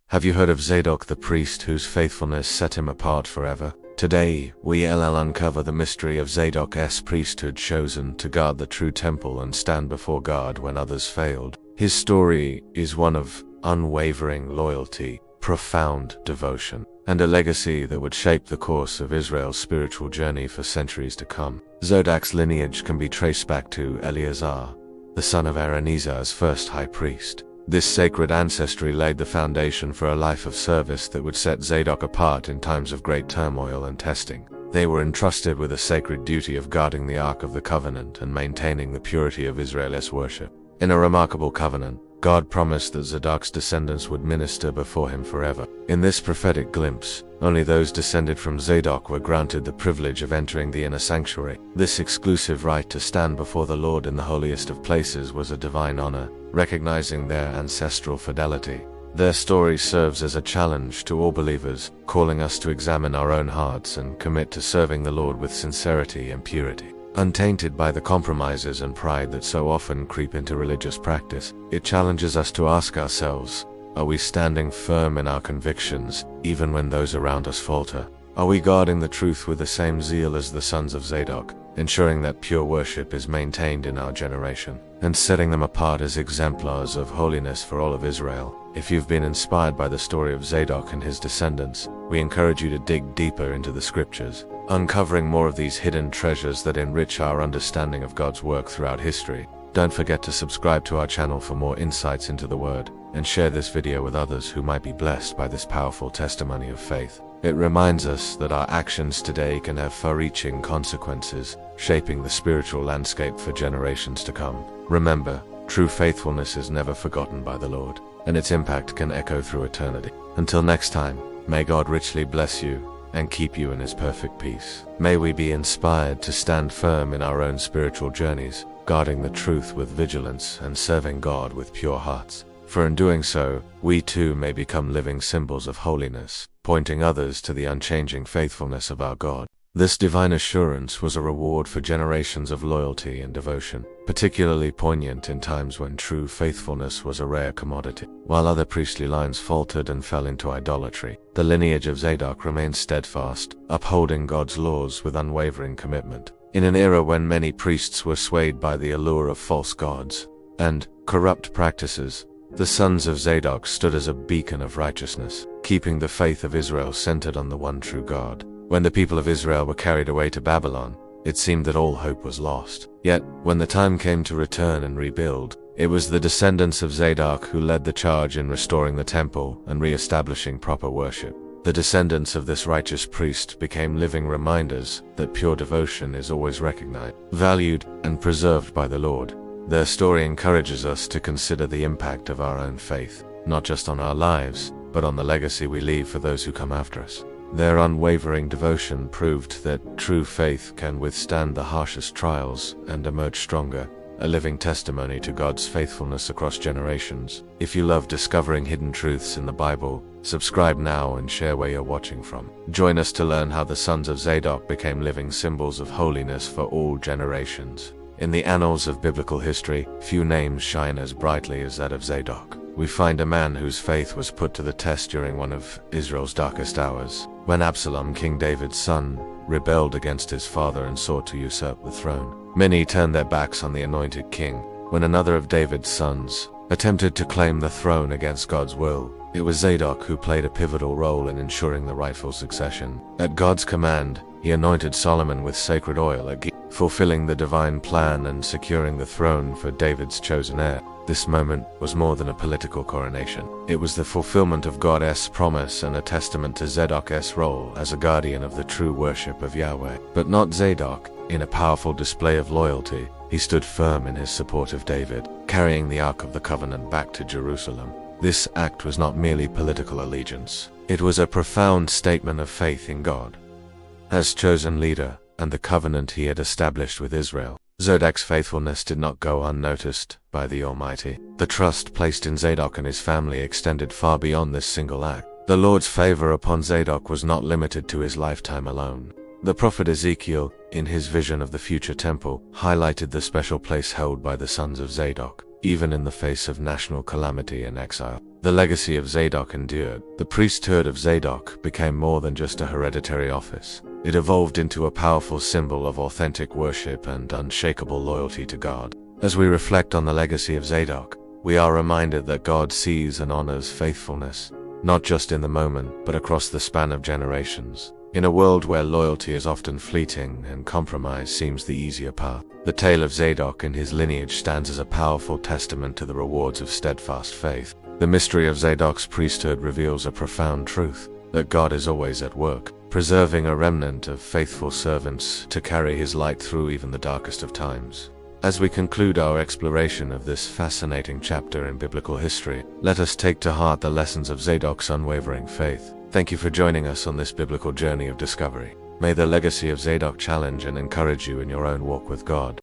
Have you heard of Zadok the priest whose faithfulness set him apart forever? Today, we'll uncover the mystery of Zadok's priesthood chosen to guard the true temple and stand before God when others failed. His story is one of unwavering loyalty, profound devotion, and a legacy that would shape the course of Israel's spiritual journey for centuries to come. Zadok's lineage can be traced back to Eleazar, the son of Aaron's first high priest. This sacred ancestry laid the foundation for a life of service that would set Zadok apart in times of great turmoil and testing. They were entrusted with a sacred duty of guarding the Ark of the Covenant and maintaining the purity of Israel's worship. In a remarkable covenant, God promised that Zadok's descendants would minister before him forever. In this prophetic glimpse, only those descended from Zadok were granted the privilege of entering the inner sanctuary. This exclusive right to stand before the Lord in the holiest of places was a divine honor, recognizing their ancestral fidelity. Their story serves as a challenge to all believers, calling us to examine our own hearts and commit to serving the Lord with sincerity and purity. Untainted by the compromises and pride that so often creep into religious practice, it challenges us to ask ourselves, are we standing firm in our convictions, even when those around us falter? Are we guarding the truth with the same zeal as the sons of Zadok, ensuring that pure worship is maintained in our generation, and setting them apart as exemplars of holiness for all of Israel? If you've been inspired by the story of Zadok and his descendants, we encourage you to dig deeper into the scriptures, uncovering more of these hidden treasures that enrich our understanding of God's work throughout history. Don't forget to subscribe to our channel for more insights into the Word, and share this video with others who might be blessed by this powerful testimony of faith. It reminds us that our actions today can have far-reaching consequences, shaping the spiritual landscape for generations to come. Remember, true faithfulness is never forgotten by the Lord, and its impact can echo through eternity. Until next time, may God richly bless you and keep you in His perfect peace. May we be inspired to stand firm in our own spiritual journeys, guarding the truth with vigilance and serving God with pure hearts. For in doing so, we too may become living symbols of holiness, pointing others to the unchanging faithfulness of our God. This divine assurance was a reward for generations of loyalty and devotion, particularly poignant in times when true faithfulness was a rare commodity. While other priestly lines faltered and fell into idolatry, the lineage of Zadok remained steadfast, upholding God's laws with unwavering commitment. In an era when many priests were swayed by the allure of false gods and corrupt practices, the sons of Zadok stood as a beacon of righteousness, keeping the faith of Israel centered on the one true God. When the people of Israel were carried away to Babylon, it seemed that all hope was lost. Yet, when the time came to return and rebuild, it was the descendants of Zadok who led the charge in restoring the temple and re-establishing proper worship. The descendants of this righteous priest became living reminders that pure devotion is always recognized, valued, and preserved by the Lord. Their story encourages us to consider the impact of our own faith, not just on our lives, but on the legacy we leave for those who come after us. Their unwavering devotion proved that true faith can withstand the harshest trials and emerge stronger, a living testimony to God's faithfulness across generations. If you love discovering hidden truths in the Bible, subscribe now and share where you're watching from. Join us to learn how the sons of Zadok became living symbols of holiness for all generations. In the annals of biblical history, few names shine as brightly as that of Zadok. We find a man whose faith was put to the test during one of Israel's darkest hours, when Absalom, King David's son, rebelled against his father and sought to usurp the throne. Many turned their backs on the anointed king, when another of David's sons attempted to claim the throne against God's will. It was Zadok who played a pivotal role in ensuring the rightful succession. At God's command, he anointed Solomon with sacred oil at Gibeon, fulfilling the divine plan and securing the throne for David's chosen heir. This moment was more than a political coronation. It was the fulfillment of God's promise and a testament to Zadok's role as a guardian of the true worship of Yahweh. But not Zadok. In a powerful display of loyalty, he stood firm in his support of David, carrying the Ark of the Covenant back to Jerusalem. This act was not merely political allegiance. It was a profound statement of faith in God as chosen leader and the covenant he had established with Israel. Zadok's faithfulness did not go unnoticed by the Almighty. The trust placed in Zadok and his family extended far beyond this single act. The Lord's favor upon Zadok was not limited to his lifetime alone. The prophet Ezekiel, in his vision of the future temple, highlighted the special place held by the sons of Zadok. even in the face of national calamity and exile. The legacy of Zadok endured. The priesthood of Zadok became more than just a hereditary office. It evolved into a powerful symbol of authentic worship and unshakable loyalty to God. As we reflect on the legacy of Zadok, we are reminded that God sees and honors faithfulness, not just in the moment, but across the span of generations. In a world where loyalty is often fleeting and compromise seems the easier path, the tale of Zadok and his lineage stands as a powerful testament to the rewards of steadfast faith. The mystery of Zadok's priesthood reveals a profound truth, that God is always at work, preserving a remnant of faithful servants to carry his light through even the darkest of times. As we conclude our exploration of this fascinating chapter in biblical history, let us take to heart the lessons of Zadok's unwavering faith. Thank you for joining us on this biblical journey of discovery. May the legacy of Zadok challenge and encourage you in your own walk with God.